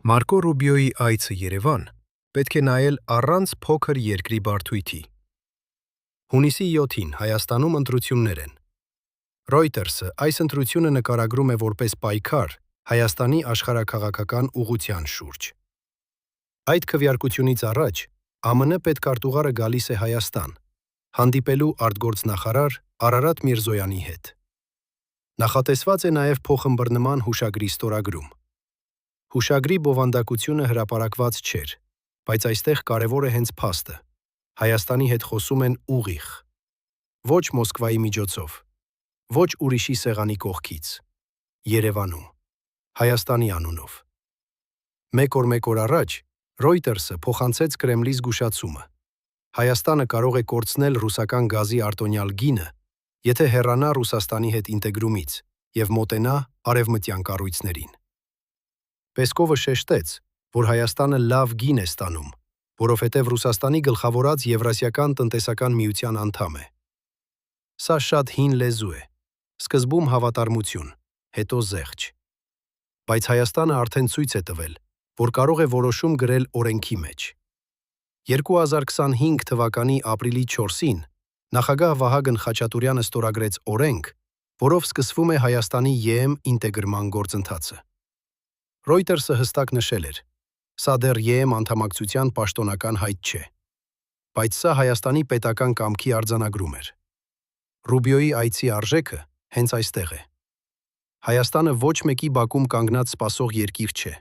Մարկո Ռուբիոյի այցը Երևան պետք է նայել առանց փոքր երկրի բարդույթի։ Հունիսի 7-ին Հայաստանում ընտրություններ են։ Reuters-ը այս ընտրությունը նկարագրում է որպես պայքար Հայաստանի աշխարհաքաղաքական ուղղության շուրջ։ Այդ քվեարկությունից առաջ ԱՄՆ պետքարտուղարը գալիս է Հայաստան, հանդիպելու արտգործնախարար Արարատ Միրզոյանի հետ։ Նախատեսված է նաև փոխըմբռնման հուշագրի ստորագրում։ Հուշագրի բովանդակությունը հրապարակված չէր, բայց այստեղ կարևոր է հենց փաստը։ Հայաստանի հետ խոսում են ուղիղ։ Ոչ Մոսկվայի միջոցով, ոչ ուրիշի սեղանի կողքից։ Երևանում, Հայաստանի անունով։ Մեկ օր առաջ Reuters-ը փոխանցեց Կրեմլի զգուշացումը։ Հայաստանը կարող է կորցնել ռուսական գազի արտոնյալ գինը, եթե հեռանա Ռուսաստանի հետ ինտեգրումից և մոտենա արևմտյան կառույցներին։ Պեսկովը շեշտեց, որ Հայաստանը լավ գին է ստանում, որովհետև Ռուսաստանի գլխավորած Եվրասիական տնտեսական միության անդամ է։ Սա շատ հին լեզու է, սկզբում հավատարմություն, հետո զեղչ։ Բայց Հայաստանը արդեն ցույց է տվել, որ կարող է որոշում գրել օրենքի մեջ։ 2025 թվականի ապրիլի 4-ին նախագահ Վահագն Խաչատուրյանը ստորագրեց օրենք, որով սկսվում է Հայաստանի ԵՄ ինտեգրման գործընթացը։ Reuters-ը հստակ նշել էր. սա դեռ ԵՄ անդամակցության պաշտոնական հայտ չէ։ Բայց սա Հայաստանի պետական կամքի արձանագրում էր։ Ռուբիոյի այցի արժեքը հենց այստեղ է։ Հայաստանը ոչ մեկի բակում կանգնած սպասող երկիր չէ։